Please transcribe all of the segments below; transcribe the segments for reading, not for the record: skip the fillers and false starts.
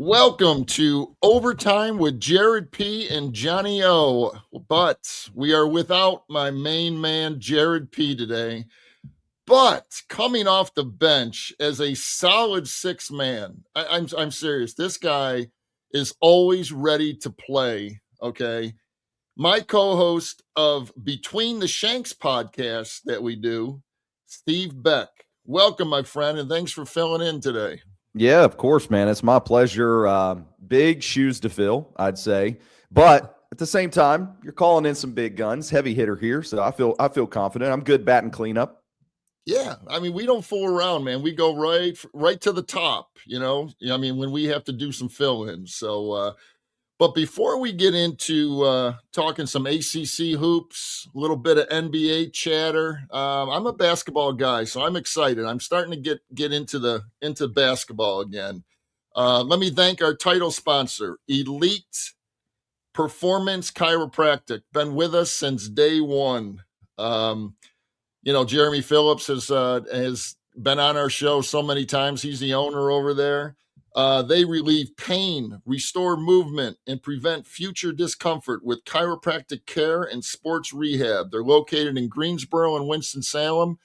Welcome to Overtime with Jared P. and Johnny O. But we are without my main man, Jared P. today. But coming off the bench as a solid six man, I'm serious. This guy is always ready to play. Okay. My co-host of Between the Shanks podcast that we do, Steve Beck. Welcome, my friend, and thanks for filling in today. Yeah, of course, man. It's my pleasure. Big shoes to fill, I'd say. But at the same time, you're calling in some big guns, heavy hitter here. So I feel confident. I'm good batting cleanup. Yeah, I mean, we don't fool around, man. We go right to the top, you know. I mean, when we have to do some fill-ins. But before we get into talking some ACC hoops, a little bit of NBA chatter, I'm a basketball guy, so I'm excited. I'm starting to get into basketball again. Let me thank our title sponsor, Elite Performance Chiropractic. Been with us since day one. Jeremy Phillips has been on our show so many times. He's the owner over there. They relieve pain, restore movement, and prevent future discomfort with chiropractic care and sports rehab. They're located in Greensboro and Winston-Salem.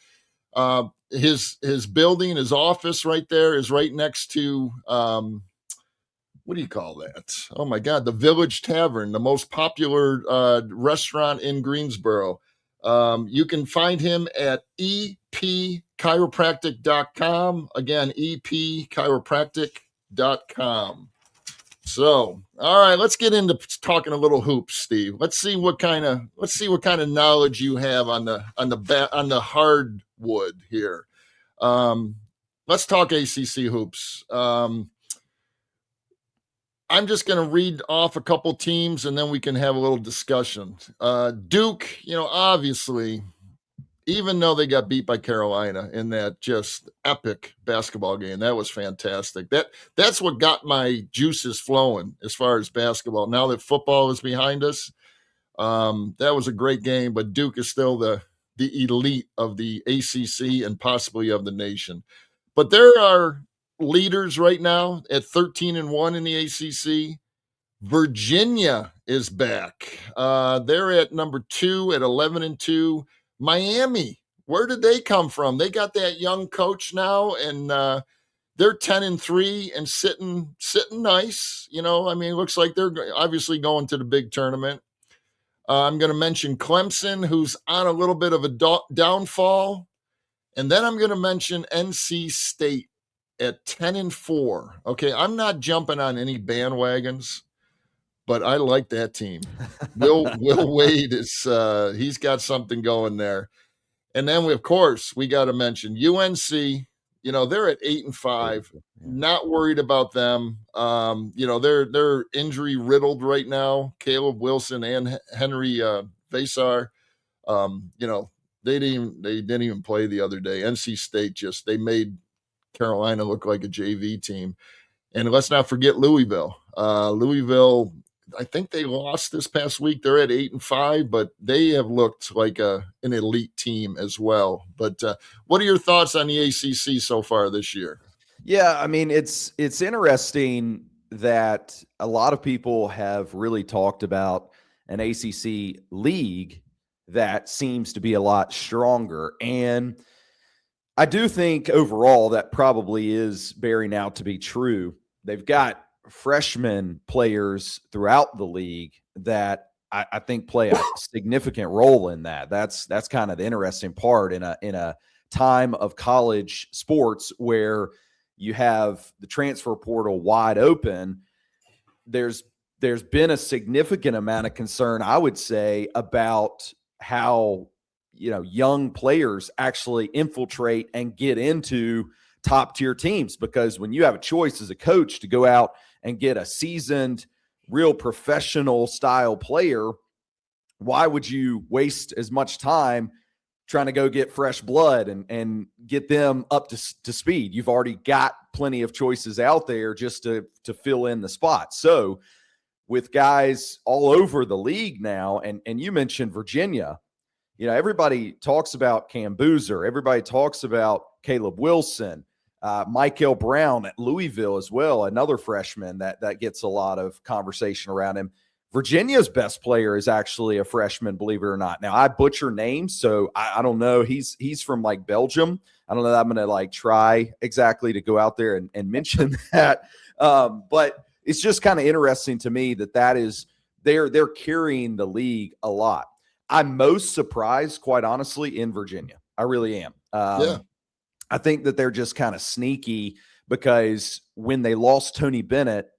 His building, his office right there is right next to, what do you call that? Oh, my God, the Village Tavern, the most popular restaurant in Greensboro. You can find him at epchiropractic.com. Again, epchiropractic.com. So, all right, let's get into talking a little hoops, Steve. Let's see what kind of knowledge you have on the hardwood here. Let's talk ACC hoops. I'm just going to read off a couple teams and then we can have a little discussion. Duke, obviously, even though they got beat by Carolina in that just epic basketball game, that was fantastic. That's what got my juices flowing as far as basketball. Now that football is behind us, that was a great game, but Duke is still the elite of the ACC and possibly of the nation. But there are leaders right now at 13-1 in the ACC. Virginia is back. They're at number 2 at 11-2. Miami, where did they come from? They got that young coach now, and they're 10-3 and sitting nice. It looks like they're obviously going to the big tournament. I'm going to mention Clemson, who's on a little bit of a downfall. And then I'm going to mention NC State at 10-4. Okay, I'm not jumping on any bandwagons, but I like that team. Will Wade is he's got something going there. And then we got to mention UNC. They're at 8-5. Not worried about them. They're injury riddled right now. Caleb Wilson and Henry Vasar. They didn't even play the other day. NC State they made Carolina look like a JV team. And let's not forget Louisville. Louisville, I think they lost this past week. They're at 8-5, but they have looked like an elite team as well. But what are your thoughts on the ACC so far this year? Yeah, I mean, it's interesting that a lot of people have really talked about an ACC league that seems to be a lot stronger. And I do think overall that probably is bearing out to be true. They've got freshman players throughout the league that I think play a significant role in that. That's kind of the interesting part in a time of college sports where you have the transfer portal wide open. There's been a significant amount of concern, I would say, about how young players actually infiltrate and get into top tier teams, because when you have a choice as a coach to go out and get a seasoned, real professional style player, why would you waste as much time trying to go get fresh blood and get them up to speed? You've already got plenty of choices out there just to fill in the spot. So with guys all over the league now, and you mentioned Virginia, everybody talks about Cam Boozer. Everybody talks about Caleb Wilson. Michael Brown at Louisville as well, another freshman that gets a lot of conversation around him. Virginia's best player is actually a freshman, believe it or not. Now, I butcher names, so I don't know. He's from like Belgium. I don't know that I'm going to like try exactly to go out there and mention that. But it's just kind of interesting to me that is they're carrying the league a lot. I'm most surprised, quite honestly, in Virginia. I really am. Yeah. I think that they're just kind of sneaky because when they lost Tony Bennett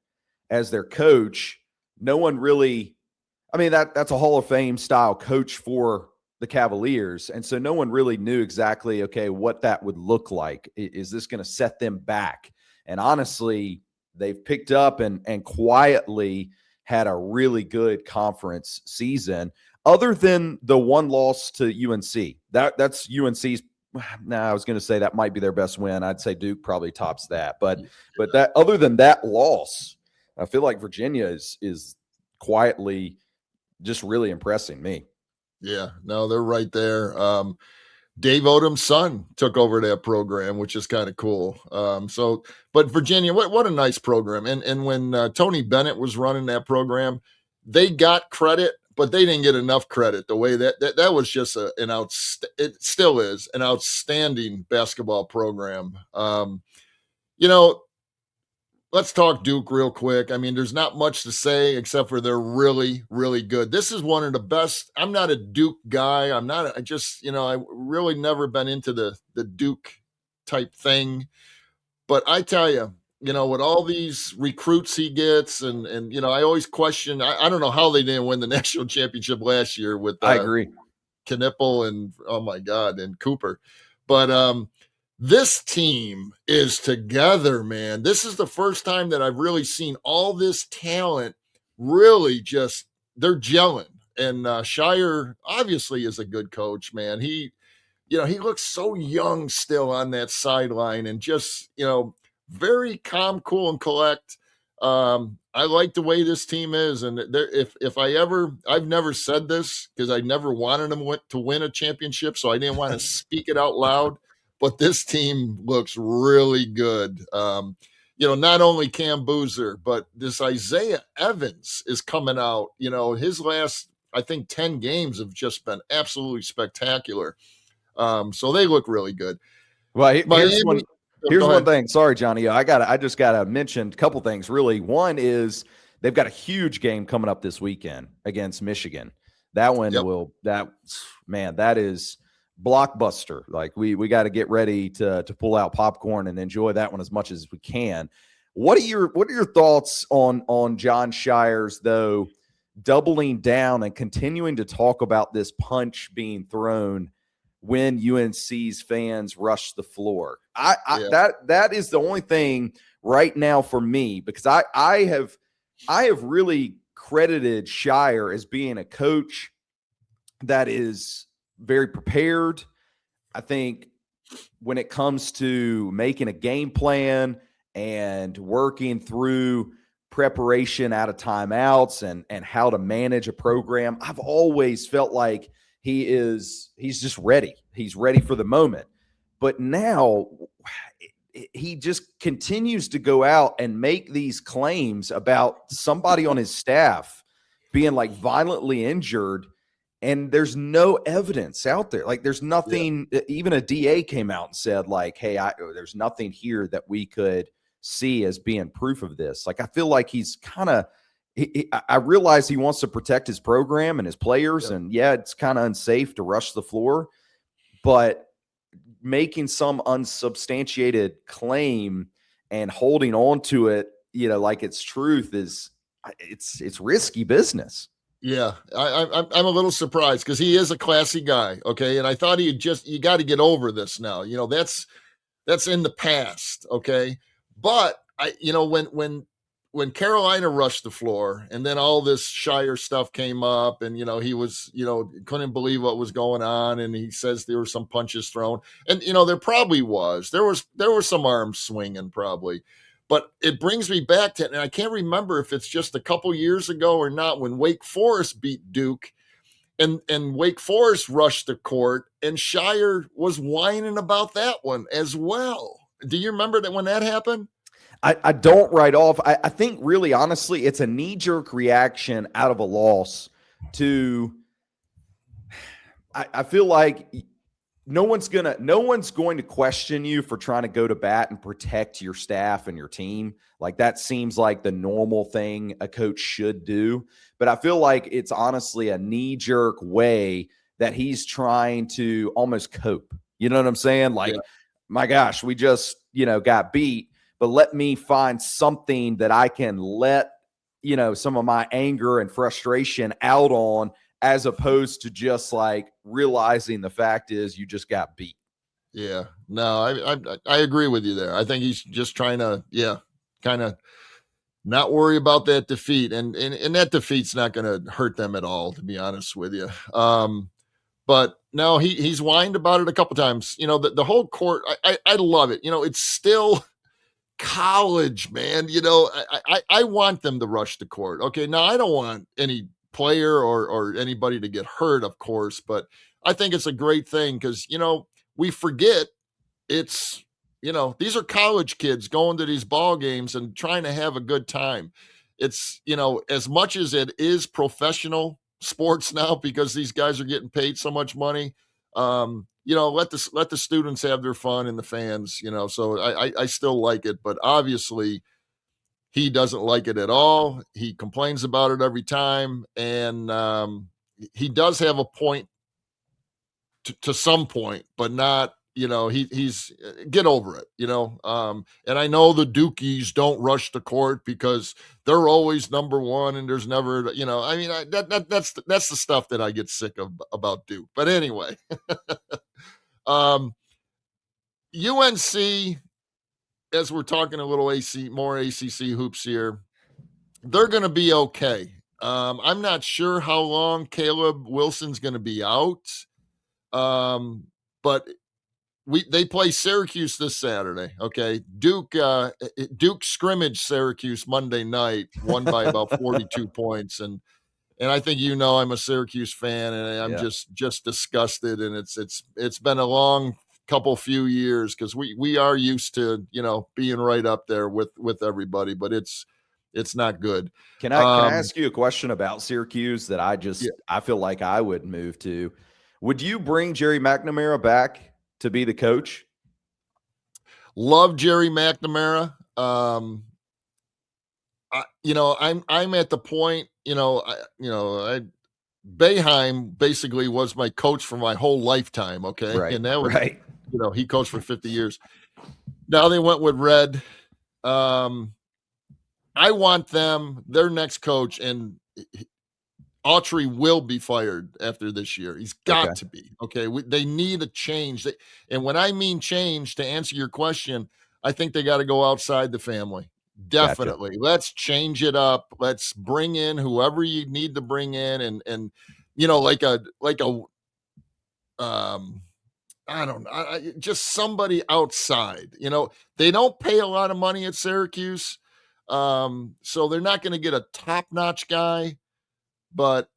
as their coach, no one really – I mean, that's a Hall of Fame style coach for the Cavaliers. And so no one really knew exactly, okay, what that would look like. Is this going to set them back? And honestly, they've picked up and quietly had a really good conference season other than the one loss to UNC. That's UNC's – nah, I was going to say that might be their best win. I'd say Duke probably tops that. But that other than that loss – I feel like Virginia is quietly just really impressing me. Yeah, no, they're right there. Dave Odom's son took over that program, which is kind of cool. But Virginia, what a nice program. And when Tony Bennett was running that program, they got credit, but they didn't get enough credit. The way that was just it still is an outstanding basketball program. Let's talk Duke real quick. I mean, there's not much to say except for they're really, really good. This is one of the best. I'm not a Duke guy. I really never been into the Duke type thing. But I tell you, with all these recruits he gets, and I always question. I don't know how they didn't win the national championship last year with I agree. Knipple and oh my God, and Cooper. But this team is together, man. This is the first time that I've really seen all this talent really they're gelling. And Shire obviously is a good coach, man. He looks so young still on that sideline and just, very calm, cool, and collect. I like the way this team is. And I've never said this because I never wanted them to win a championship, so I didn't want to speak it out loud. But this team looks really good. Not only Cam Boozer, but this Isaiah Evans is coming out. His last, I think, 10 games have just been absolutely spectacular. So they look really good. Well, here's one thing. Sorry, Johnny. I just gotta mention a couple things. Really, one is they've got a huge game coming up this weekend against Michigan. That one that is blockbuster. Like we got to get ready to pull out popcorn and enjoy that one as much as we can. What are your thoughts on John Shire's though doubling down and continuing to talk about this punch being thrown when UNC's fans rush the floor? That is the only thing right now for me, because I have really credited Shire as being a coach that is very prepared. I think when it comes to making a game plan and working through preparation out of timeouts and how to manage a program, I've always felt like he's just ready. He's ready for the moment. But now he just continues to go out and make these claims about somebody on his staff being like violently injured, and there's no evidence out there. Like there's nothing. Yeah. Even a DA came out and said like, hey, there's nothing here that we could see as being proof of this. Like I feel like he's kind of I realize he wants to protect his program and his players, and it's kind of unsafe to rush the floor, but making some unsubstantiated claim and holding on to it, like it's truth it's risky business. Yeah, I'm a little surprised because he is a classy guy, okay? And I thought you got to get over this now. That's in the past, okay? But when Carolina rushed the floor and then all this Shire stuff came up and, he was, couldn't believe what was going on. And he says there were some punches thrown and, there probably was. There were some arms swinging probably. But it brings me back to, and I can't remember if it's just a couple years ago or not, when Wake Forest beat Duke and Wake Forest rushed the court and Shire was whining about that one as well. Do you remember that when that happened? I don't write off. I think really honestly, it's a knee-jerk reaction out of a loss to I feel like no one's going to question you for trying to go to bat and protect your staff and your team. Like that seems like the normal thing a coach should do. But I feel like it's honestly a knee-jerk way that he's trying to almost cope. You know what I'm saying? Like, my gosh, we just, got beat, but let me find something that I can let, some of my anger and frustration out on, as opposed to just like realizing the fact is you just got beat. Yeah, no, I agree with you there. I think he's just trying to, kind of not worry about that defeat, and that defeat's not going to hurt them at all, to be honest with you. But no, he's whined about it a couple times. The whole court, I love it. It's still college, man. I want them to rush the court. Okay, now I don't want any player or anybody to get hurt, of course, but I think it's a great thing because we forget it's these are college kids going to these ball games and trying to have a good time. It's as much as it is professional sports now because these guys are getting paid so much money. Let the students have their fun and the fans. So I still like it, but obviously he doesn't like it at all. He complains about it every time, and he does have a point to some point, but not. He's get over it. And I know the Dukies don't rush the court because they're always number one, and there's never. That's the stuff that I get sick of about Duke. But anyway, UNC. As we're talking a little more ACC hoops here, they're going to be okay. I'm not sure how long Caleb Wilson's going to be out, but they play Syracuse this Saturday. Okay, Duke scrimmaged Syracuse Monday night, won by about 42 points, and I think I'm a Syracuse fan, and I'm just disgusted, and it's been a long few years because we are used to being right up there with everybody, but it's not good. Can I ask you a question about Syracuse that I feel like I would move to? Would you bring Jerry McNamara back to be the coach? Love Jerry McNamara. I'm at the point, Boeheim basically was my coach for my whole lifetime. Okay. Right. And that was, right. He coached for 50 years. Now they went with Red. I want their next coach, and Autry will be fired after this year. He's got to be. Okay. They need a change. And when I mean change, to answer your question, I think they got to go outside the family. Definitely. Gotcha. Let's change it up. Let's bring in whoever you need to bring in and like a I don't know, just somebody outside. They don't pay a lot of money at Syracuse. So they're not going to get a top-notch guy, but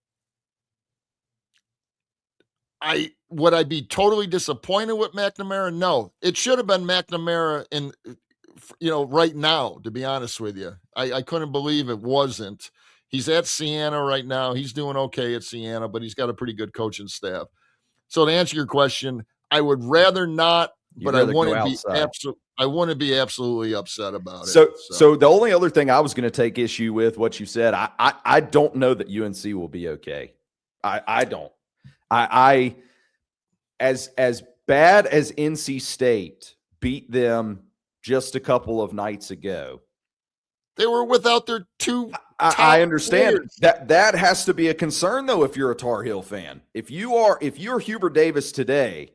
would I be totally disappointed with McNamara? No. It should have been McNamara right now, to be honest with you. I couldn't believe it wasn't. He's at Siena right now. He's doing okay at Siena, but he's got a pretty good coaching staff. So to answer your question, I would rather not, but I wouldn't be absolutely upset about it. So the only other thing I was going to take issue with what you said, I don't know that UNC will be okay. I don't. As bad as NC State beat them just a couple of nights ago, they were without their two. I understand that has to be a concern though. If you're a Tar Heel fan, if you're Hubert Davis today,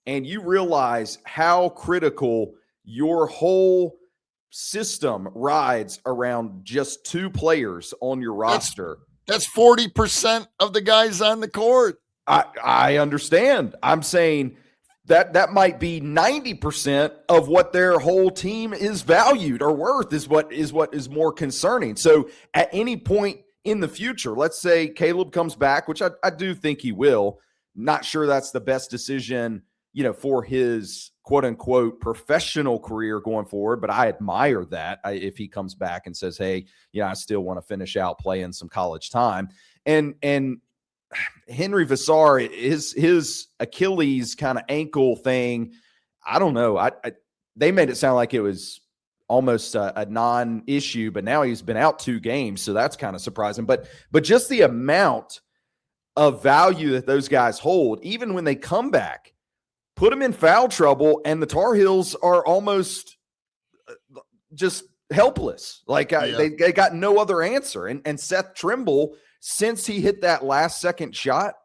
and you realize how critical your whole system rides around just two players on your roster. That's 40% of the guys on the court. I understand. I'm saying that might be 90% of what their whole team is valued or worth is what is more concerning. So at any point in the future, let's say Caleb comes back, which I do think he will. Not sure that's the best decision, for his quote unquote professional career going forward, but I admire that if he comes back and says, hey, I still want to finish out playing some college time. And Henry Vassar, his Achilles kind of ankle thing, I don't know. They made it sound like it was almost a non-issue, but now he's been out 2 games, so that's kind of surprising. But just the amount of value that those guys hold, even when they come back, put them in foul trouble, and the Tar Heels are almost just helpless. Like they got no other answer. And Seth Trimble, since he hit that last second shot,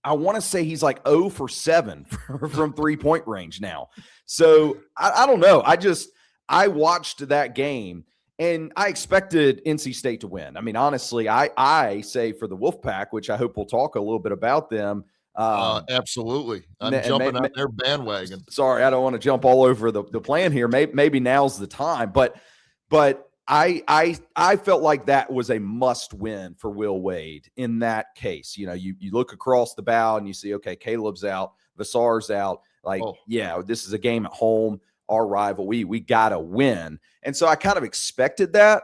I want to say he's like 0 for 7 from 3-point range now. So I don't know. I watched that game and I expected NC State to win. I mean, honestly, I say for the Wolfpack, which I hope we'll talk a little bit about them. Absolutely. I'm jumping on their bandwagon. Sorry, I don't want to jump all over the plan here. Maybe now's the time, but I felt like that was a must win for Will Wade in that case. You look across the bow and you see, okay, Caleb's out, Vassar's out. This is a game at home, our rival. We got to win. And so I kind of expected that,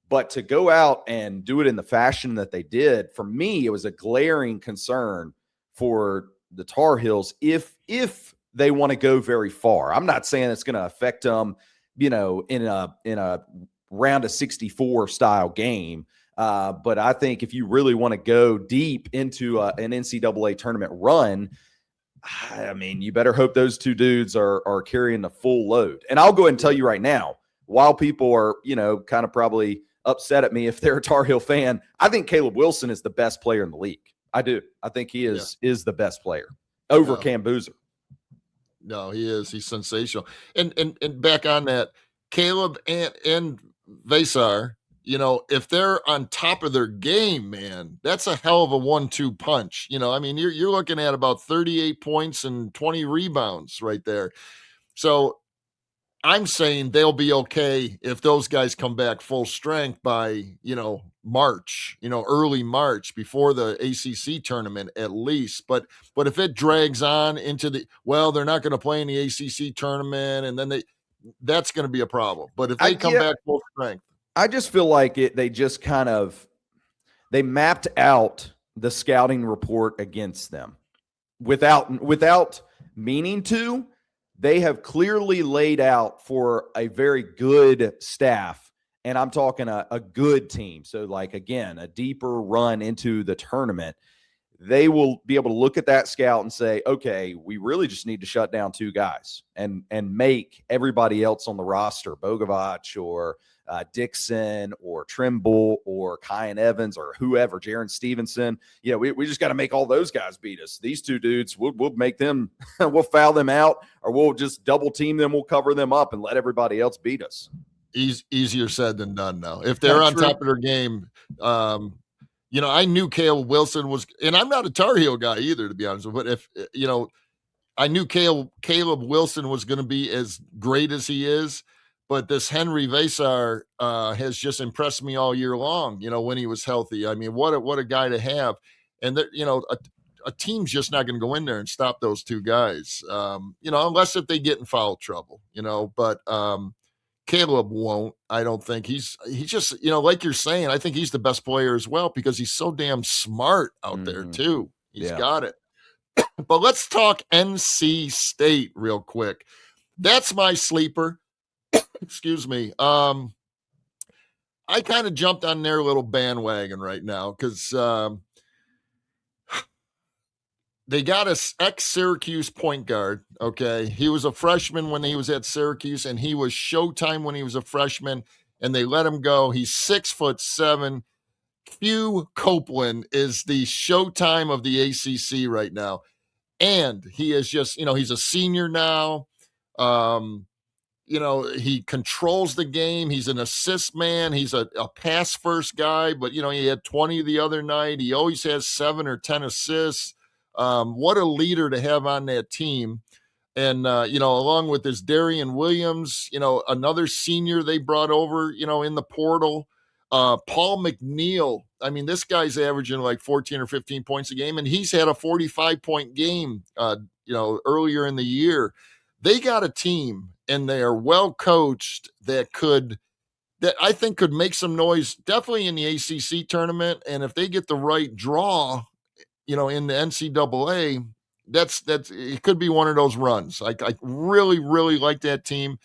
but to go out and do it in the fashion that they did, for me, it was a glaring concern for the Tar Heels if they want to go very far. I'm not saying it's going to affect them, in a round of 64 style game. But I think if you really want to go deep into an NCAA tournament run, I mean, you better hope those 2 dudes are carrying the full load. And I'll go ahead and tell you right now, while people are, kind of probably upset at me if they're a Tar Heel fan, I think Caleb Wilson is the best player in the league. I do. I think he is the best player over Cam Boozer. No, he is. He's sensational. And back on that, Caleb and Vassar, if they're on top of their game, man, that's a hell of a 1-2 punch. I mean, you're looking at about 38 points and 20 rebounds right there. So I'm saying they'll be okay if those guys come back full strength by, March, early March before the ACC tournament at least. But if it drags on into they're not going to play in the ACC tournament, and then that's going to be a problem. But if they come back full strength, I just feel like they just kind of they mapped out the scouting report against them without meaning to. They have clearly laid out for a very good staff, and I'm talking a good team. So, like, again, a deeper run into the tournament. They will be able to look at that scout and say, okay, we really just need to shut down 2 guys and make everybody else on the roster, Bogovac or Dixon or Trimble or Kyan Evans or whoever, Jaron Stevenson. We just got to make all those guys beat us. These 2 dudes, we'll make them, we'll foul them out, or we'll just double team them. We'll cover them up and let everybody else beat us. Easier said than done now. If they're on top of their game, I knew Caleb Wilson was, and I'm not a Tar Heel guy either, to be honest. But if, I knew Caleb Wilson was going to be as great as he is. But this Henry Vassar has just impressed me all year long, when he was healthy. I mean, what a guy to have. And, a team's just not going to go in there and stop those 2 guys, unless if they get in foul trouble, But Caleb won't. I don't think he's just, like you're saying, I think he's the best player as well because he's so damn smart out there too. He's got it. But let's talk NC State real quick. That's my sleeper. Excuse me. I kind of jumped on their little bandwagon right now because they got a ex-Syracuse point guard, okay? He was a freshman when he was at Syracuse, and he was Showtime when he was a freshman, and they let him go. He's 6'7". Hugh Copeland is the Showtime of the ACC right now. And he is just, he's a senior now. He controls the game. He's an assist man. He's a pass-first guy, but, he had 20 the other night. He always has 7 or 10 assists. What a leader to have on that team. And, along with this Darian Williams, another senior they brought over, in the portal. Paul McNeil. I mean, this guy's averaging like 14 or 15 points a game, and he's had a 45-point game, earlier in the year. They got a team and they are well coached that I think could make some noise definitely in the ACC tournament. And if they get the right draw, in the NCAA, that's it could be one of those runs. I really, really like that team.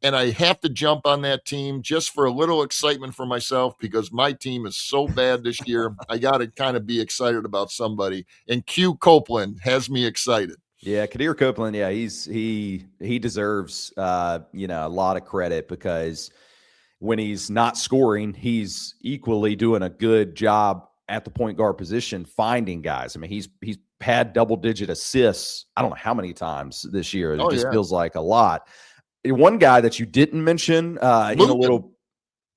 And I have to jump on that team just for a little excitement for myself because my team is so bad this year. I got to kind of be excited about somebody. And Q Copeland has me excited. Yeah, Kadir Copeland. Yeah, he deserves a lot of credit because when he's not scoring, he's equally doing a good job at the point guard position, finding guys. I mean, he's had double-digit assists. I don't know how many times this year. It just feels like a lot. One guy that you didn't mention in a little,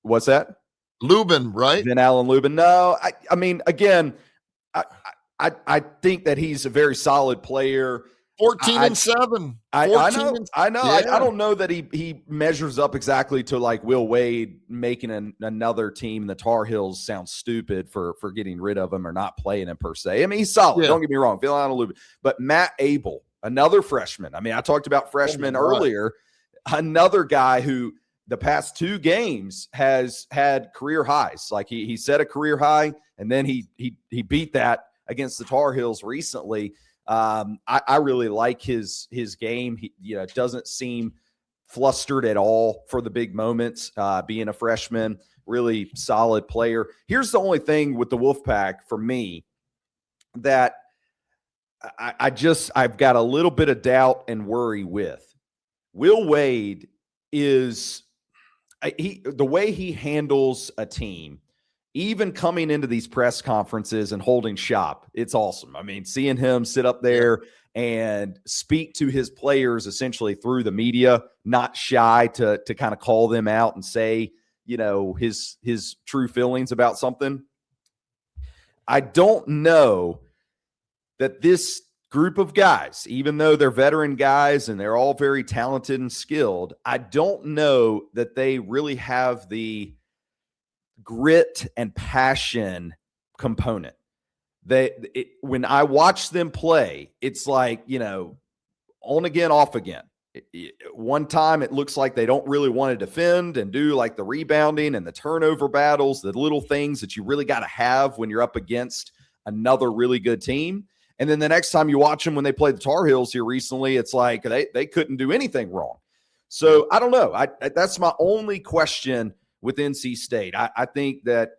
what's that? Lubin, right? Then Allen Lubin. No, I mean, again, I think that he's a very solid player. 14-7. I know. Yeah. I don't know that he measures up exactly to like Will Wade making another team. The Tar Heels sound stupid for getting rid of him or not playing him per se. I mean, he's solid. Yeah. Don't get me wrong. Phil Allen, but Matt Abel, another freshman. I mean, I talked about freshmen earlier. Another guy who the past 2 games has had career highs. Like he set a career high, and then he beat that against the Tar Heels recently. I really like his game. He doesn't seem flustered at all for the big moments. Being a freshman, really solid player. Here's the only thing with the Wolfpack for me that I've got a little bit of doubt and worry with. Will Wade is the way he handles a team. Even coming into these press conferences and holding shop, it's awesome. I mean, seeing him sit up there and speak to his players essentially through the media, not shy to kind of call them out and say, his true feelings about something. I don't know that this group of guys, even though they're veteran guys and they're all very talented and skilled, I don't know that they really have the grit and passion component. When I watch them play, it's like, on again, off again. One time it looks like they don't really want to defend and do like the rebounding and the turnover battles, the little things that you really got to have when you're up against another really good team. And then the next time you watch them when they played the Tar Heels here recently, it's like they couldn't do anything wrong. So I don't know. That's my only question with NC State. I think that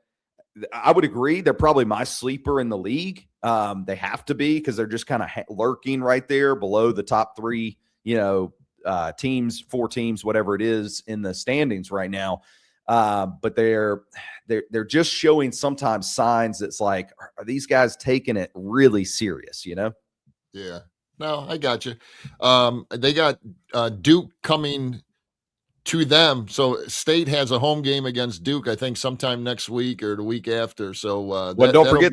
I would agree they're probably my sleeper in the league. They have to be because they're just kind of lurking right there below the top 3, teams, 4 teams, whatever it is in the standings right now. But they're just showing sometimes signs that's like, are these guys taking it really serious? Yeah. No, I got you. They got Duke coming to them. So State has a home game against Duke, I think sometime next week or the week after. So don't forget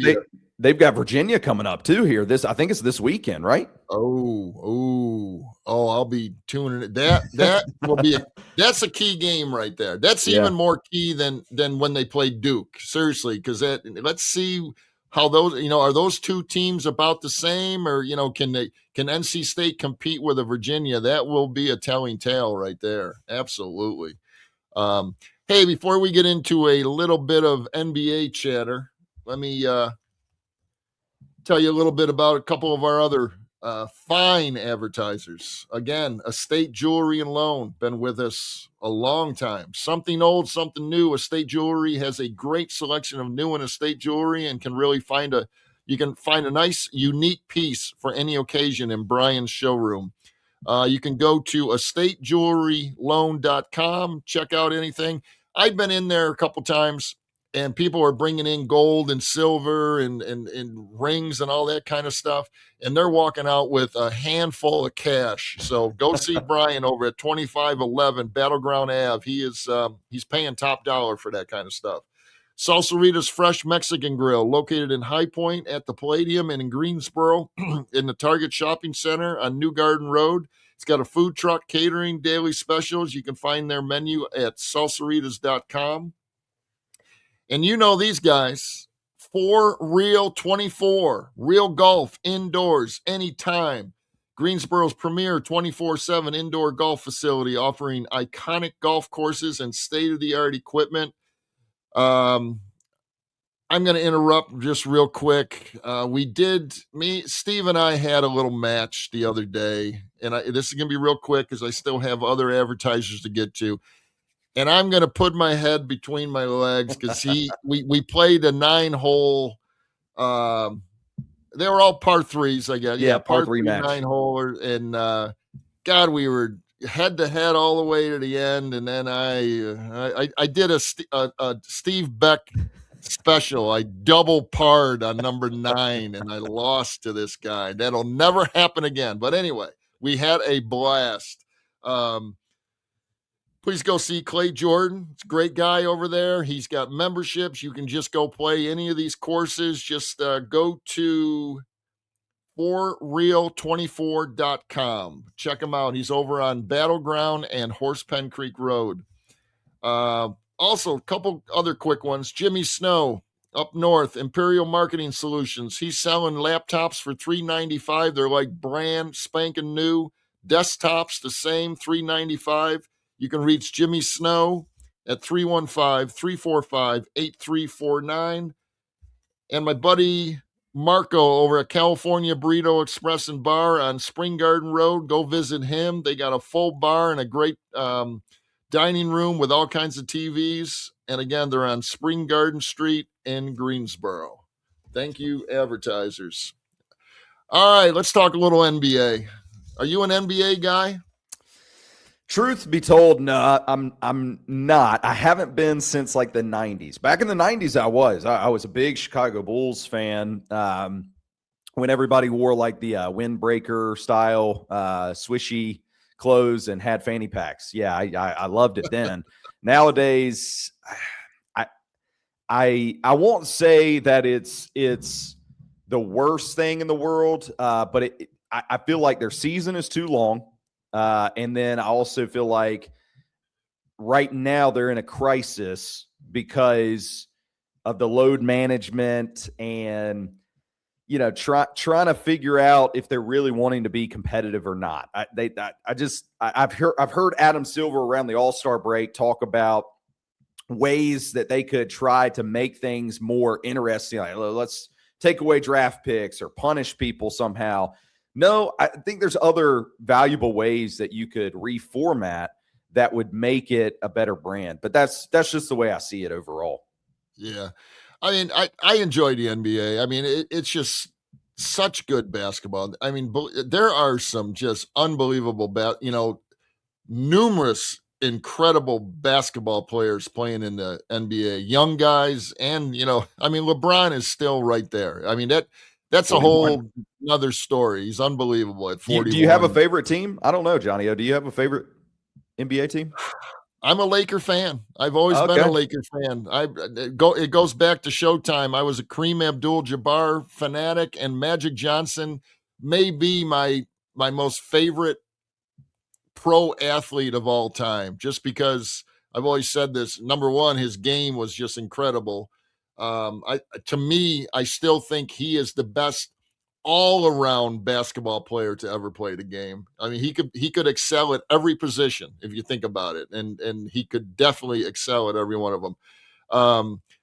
they've got Virginia coming up too here. I think it's this weekend, right? Oh, I'll be tuning it. That will be that's a key game right there. That's even more key than when they played Duke. Seriously, because let's see how those, are those 2 teams about the same, or can NC State compete with a Virginia? That will be a telling tale right there. Absolutely. Hey, before we get into a little bit of NBA chatter, let me tell you a little bit about a couple of our other fine advertisers. Again, Estate Jewelry and Loan, been with us a long time. Something old, something new. Estate Jewelry has a great selection of new and estate jewelry and can really find a nice, unique piece for any occasion in Brian's showroom. You can go to estatejewelryloan.com, check out anything. I've been in there a couple times, and people are bringing in gold and silver and rings and all that kind of stuff. And they're walking out with a handful of cash. So go see Brian over at 2511 Battleground Ave. He's paying top dollar for that kind of stuff. Salsarita's Fresh Mexican Grill, located in High Point at the Palladium and in Greensboro in the Target Shopping Center on New Garden Road. It's got a food truck, catering, daily specials. You can find their menu at salsaritas.com. And these guys, For Real 24, real golf, indoors, anytime. Greensboro's premier 24/7 indoor golf facility offering iconic golf courses and state-of-the-art equipment. Um, I'm going to interrupt just real quick. Steve and I had a little match the other day, and this is going to be real quick because I still have other advertisers to get to. And I'm going to put my head between my legs because we played a 9-hole. They were all par threes, I guess. Yeah, par par three three match. 9-holer, and God, we were head to head all the way to the end. And then I did a Steve Beck special. I double parred on number 9, and I lost to this guy. That'll never happen again. But anyway, we had a blast. Please go see Clay Jordan. It's a great guy over there. He's got memberships. You can just go play any of these courses. Just go to forreal24.com. Check him out. He's over on Battleground and Horsepen Creek Road. Also, a couple other quick ones. Jimmy Snow up north, Imperial Marketing Solutions. He's selling laptops for $395. They're like brand spanking new. Desktops the same, $395. You can reach Jimmy Snow at 315-345-8349. And my buddy Marco over at California Burrito Express and Bar on Spring Garden Road. Go visit him. They got a full bar and a great dining room with all kinds of TVs. And again, they're on Spring Garden Street in Greensboro. Thank you, advertisers. All right, let's talk a little NBA. Are you an NBA guy? Truth be told, no, I'm not. I haven't been since like the 90s. Back in the 90s, I was. I was a big Chicago Bulls fan. When everybody wore like the windbreaker style swishy clothes and had fanny packs. Yeah, I loved it then. Nowadays, I won't say that it's the worst thing in the world, but I feel like their season is too long. And then I also feel like right now they're in a crisis because of the load management and, trying to figure out if they're really wanting to be competitive or not. I've heard Adam Silver around the All-Star break talk about ways that they could try to make things more interesting. Like, let's take away draft picks or punish people somehow. No, I think there's other valuable ways that you could reformat that would make it a better brand. But that's just the way I see it overall. Yeah. I mean, I enjoy the NBA. I mean, it's just such good basketball. I mean, there are some just unbelievable, numerous incredible basketball players playing in the NBA, young guys. And, I mean, LeBron is still right there. I mean, that's 41. A whole another story. He's unbelievable at 41. Do you have a favorite team? I don't know, Johnny. Do you have a favorite NBA team? I'm a Laker fan. I've always been a Laker fan. It goes back to Showtime. I was a Kareem Abdul-Jabbar fanatic, and Magic Johnson may be my most favorite pro athlete of all time, just because I've always said this. Number one, his game was just incredible. To me, I still think he is the best all-around basketball player to ever play the game. I mean, he could excel at every position if you think about it, and he could definitely excel at every one of them.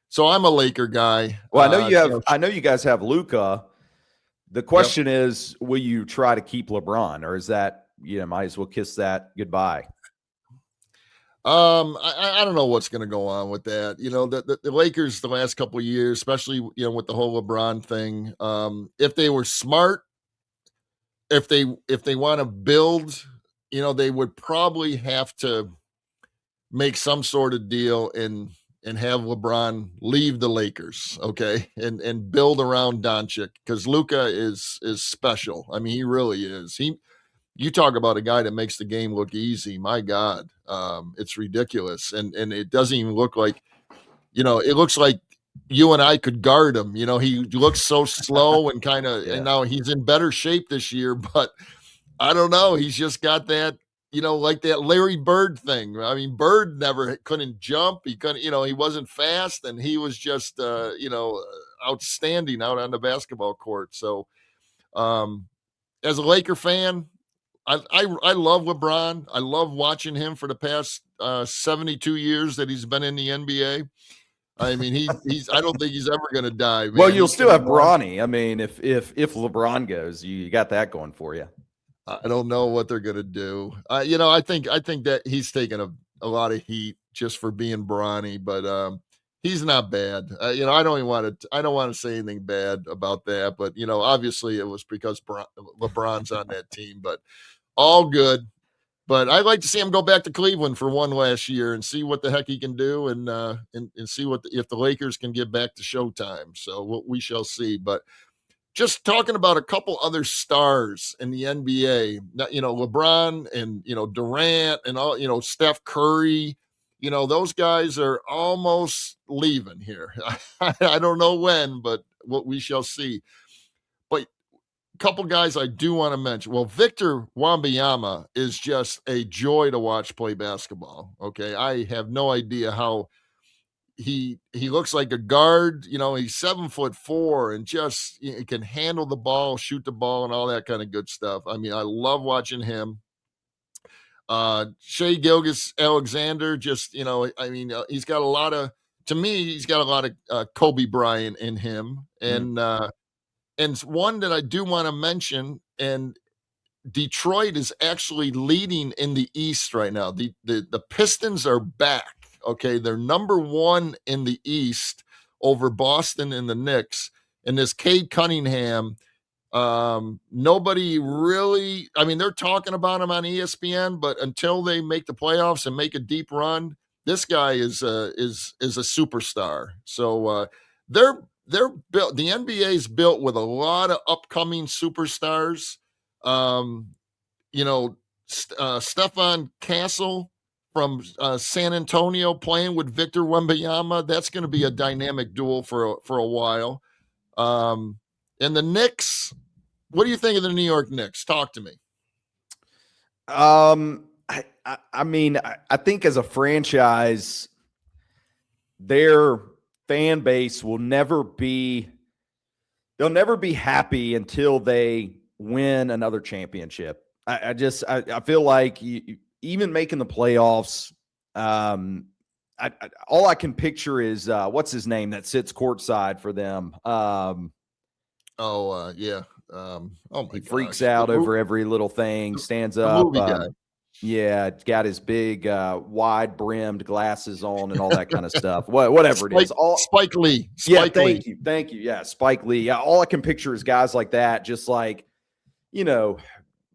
So I'm a Laker guy. Well, I know you guys have Luka. The question is, will you try to keep LeBron, or is that might as well kiss that goodbye? I don't know what's going to go on with that. The Lakers the last couple of years, especially with the whole LeBron thing. If they were smart, if they want to build, they would probably have to make some sort of deal and have LeBron leave the Lakers, okay, and build around Doncic, because Luka is special. I mean, he really is. You talk about a guy that makes the game look easy. My God, it's ridiculous. And it doesn't even look like, it looks like you and I could guard him. He looks so slow and kind of, and now he's in better shape this year, but I don't know. He's just got that, like that Larry Bird thing. I mean, Bird couldn't jump. He couldn't, he wasn't fast, and he was just, outstanding out on the basketball court. So, as a Laker fan, I love LeBron. I love watching him for the past 72 years that he's been in the NBA. I mean, he's I don't think he's ever going to die, Well, man. you'll He still can have run. Bronny. I mean, if LeBron goes, you got that going for you. I don't know what they're going to do. I think that he's taken a lot of heat just for being brawny, but he's not bad. I don't want to say anything bad about that, but obviously it was because LeBron's on that team, but all good. But I'd like to see him go back to Cleveland for one last year and see what the heck he can do, and see if the Lakers can get back to Showtime. So we shall see. But just talking about a couple other stars in the NBA, LeBron and Durant and all, Steph Curry, those guys are almost leaving here. I don't know when, but what we shall see. But couple guys I do want to mention. Well, Victor Wembanyama is just a joy to watch play basketball. Okay, I have no idea how he looks like a guard. He's 7'4" and just he can handle the ball, shoot the ball, and all that kind of good stuff. I mean, I love watching him. Shea Gilgeous Alexander, just I mean, he's got a lot of. To me, he's got a lot of Kobe Bryant in him, and one that I do want to mention, and Detroit is actually leading in the East right now. The Pistons are back. Okay, they're number one in the East over Boston and the Knicks. And this Cade Cunningham, nobody really. I mean, they're talking about him on ESPN, but until they make the playoffs and make a deep run, this guy is a superstar. So they're built. The NBA is built with a lot of upcoming superstars. Um, Stefan Castle from San Antonio playing with Victor Wembanyama. That's going to be a dynamic duel for a while. And the Knicks. What do you think of the New York Knicks? Talk to me. I mean, I think as a franchise, their fan base will never be. They'll never be happy until they win another championship. I feel like even making the playoffs, all I can picture is what's his name that sits courtside for them. Yeah. He freaks out over every little thing, stands the up. movie guy. Yeah, got his big wide brimmed glasses on and all that kind of stuff. Whatever it is. Spike Lee. Thank you. Yeah, Spike Lee. Yeah, all I can picture is guys like that, just like,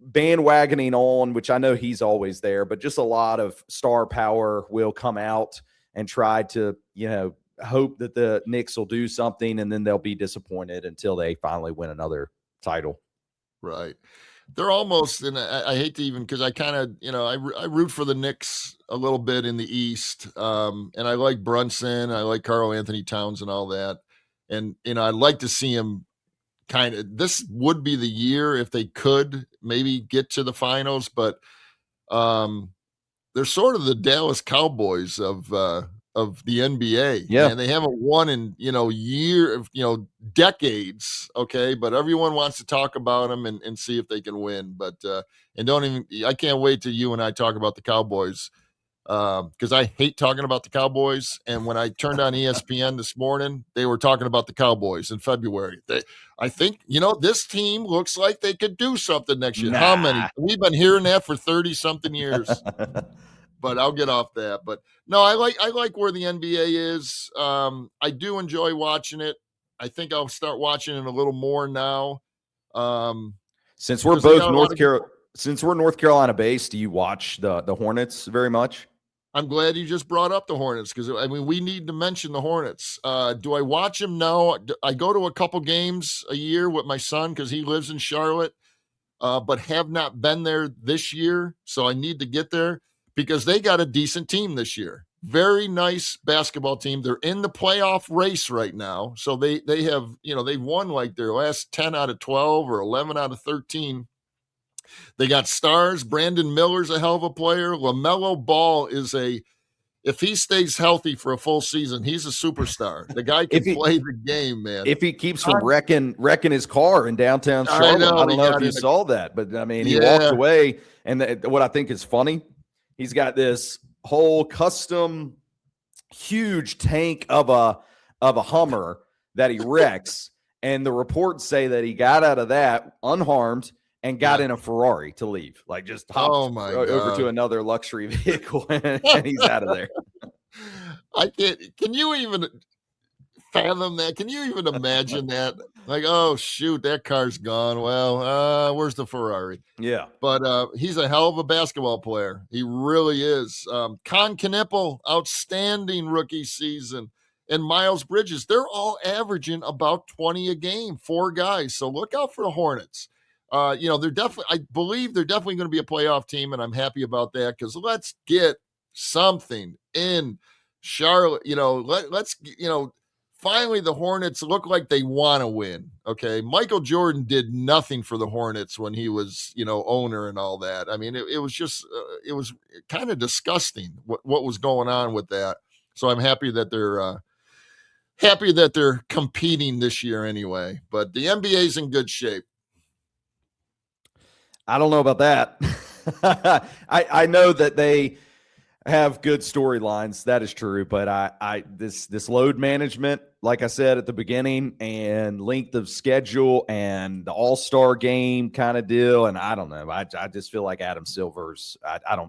bandwagoning on, which I know he's always there, but just a lot of star power will come out and try to, hope that the Knicks will do something, and then they'll be disappointed until they finally win another title. Right. They're almost, and I hate to even, because I kind of, I root for the Knicks a little bit in the East, and I like Brunson, I like Karl Anthony Towns and all that, and I'd like to see him this would be the year if they could maybe get to the finals, but they're sort of the Dallas Cowboys of the NBA. Yeah. And they haven't won in, decades. Okay. But everyone wants to talk about them and see if they can win. But, I can't wait till you and I talk about the Cowboys. Because I hate talking about the Cowboys. And when I turned on ESPN this morning, they were talking about the Cowboys in February. I think, this team looks like they could do something next year. Nah. How many? We've been hearing that for 30-something years. But I'll get off that. But no, I like where the NBA is. I do enjoy watching it. I think I'll start watching it a little more now. Since we're both North Carolina based, do you watch the Hornets very much? I'm glad you just brought up the Hornets, because we need to mention the Hornets. Do I watch them? No. I go to a couple games a year with my son because he lives in Charlotte, but have not been there this year. So I need to get there because they got a decent team this year. Very nice basketball team. They're in the playoff race right now. So they have, they've won like their last 10 out of 12 or 11 out of 13. They got stars. Brandon Miller's a hell of a player. LaMelo Ball is a if he stays healthy for a full season, he's a superstar. The guy can play the game, man. If he keeps from wrecking his car in downtown Charlotte, I don't know if you saw that, but I mean, he walked away, and what I think is funny, he's got this whole custom huge tank of a Hummer that he wrecks, and the reports say that he got out of that unharmed and got in a Ferrari to leave, like just hopped over to another luxury vehicle, and he's out of there. I can't. Can you even fathom that? Can you even imagine that? Like, oh shoot, that car's gone. Well, where's the Ferrari? Yeah, but he's a hell of a basketball player. He really is. Con Knipple, outstanding rookie season, and Miles Bridges. They're all averaging about 20 a game. 4 guys. So look out for the Hornets. They're definitely. I believe they're definitely going to be a playoff team, and I'm happy about that because let's get something in Charlotte. Finally, the Hornets look like they want to win. Okay. Michael Jordan did nothing for the Hornets when he was, owner and all that. I mean, it was just, it was kind of disgusting what was going on with that. So I'm happy that they're competing this year anyway, but the NBA's in good shape. I don't know about that. I know that they have good storylines. That is true. But this load management, like I said at the beginning, and length of schedule and the All-Star game kind of deal. And I don't know. I just feel like Adam Silver's, I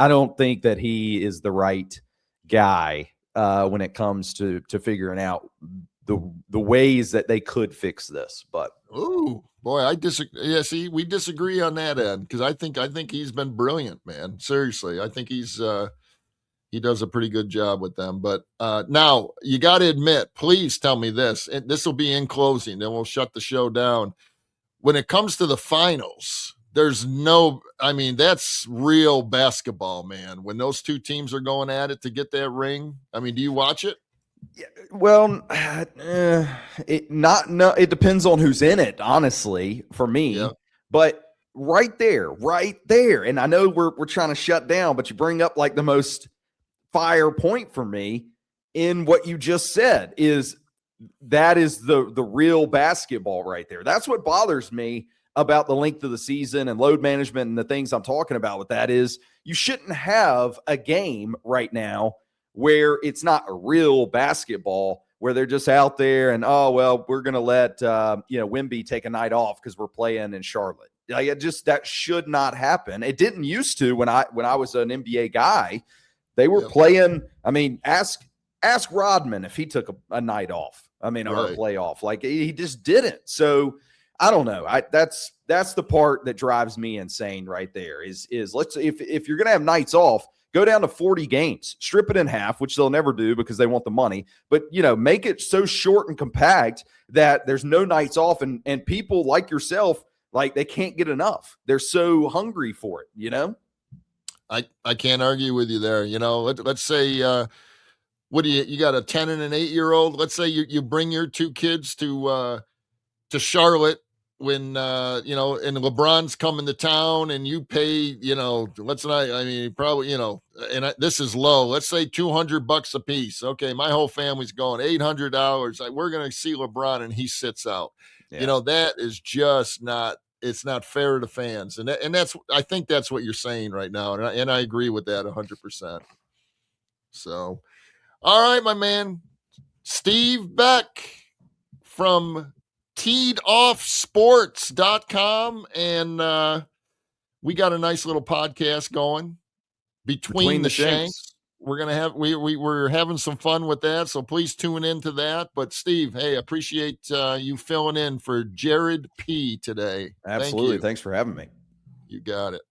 don't think that he is the right guy when it comes to figuring out the ways that they could fix this. But ooh, boy, I disagree. Yeah, see, we disagree on that end because I think he's been brilliant, man. Seriously, I think he does a pretty good job with them. But now you got to admit, please tell me this, and this will be in closing, then we'll shut the show down. When it comes to the finals, that's real basketball, man. When those two teams are going at it to get that ring, I mean, do you watch it? Yeah, well, it depends on who's in it, honestly, for me. Yeah. But right there, and I know we're trying to shut down, but you bring up like the most fire point for me in what you just said is the real basketball right there. That's what bothers me about the length of the season and load management and the things I'm talking about with that is you shouldn't have a game right now where it's not a real basketball, where they're just out there and, we're going to let, Wemby take a night off because we're playing in Charlotte. Like, that should not happen. It didn't used to when I was an NBA guy. They were playing. I mean, ask Rodman if he took a night off. I mean, or a playoff. Like, he just didn't. So I don't know. That's the part that drives me insane right there is if you're going to have nights off, go down to 40 games, strip it in half, which they'll never do because they want the money. But, make it so short and compact that there's no nights off. And people like yourself, like, they can't get enough. They're so hungry for it, I can't argue with you there. Let's say, what do you got a 10 and an 8-year-old? Let's say you bring your 2 kids to Charlotte when, and LeBron's coming to town and you pay, this is low. Let's say $200 a piece. Okay. My whole family's going $800. We're going to see LeBron and he sits out. Yeah. That is just it's not fair to fans. And I think that's what you're saying right now. And I agree with that 100%. So, all right, my man, Steve Beck from teedoffsports.com. And we got a nice little podcast going between the shanks. We're going to have, we're having some fun with that. So please tune into that. But Steve, hey, appreciate you filling in for Jared P today. Absolutely. Thanks for having me. You got it.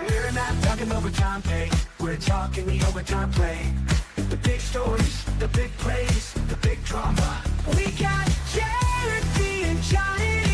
We're not talking overtime pay. We're talking the overtime play. The big stories, the big plays, the big drama. We got Jared B and Johnny.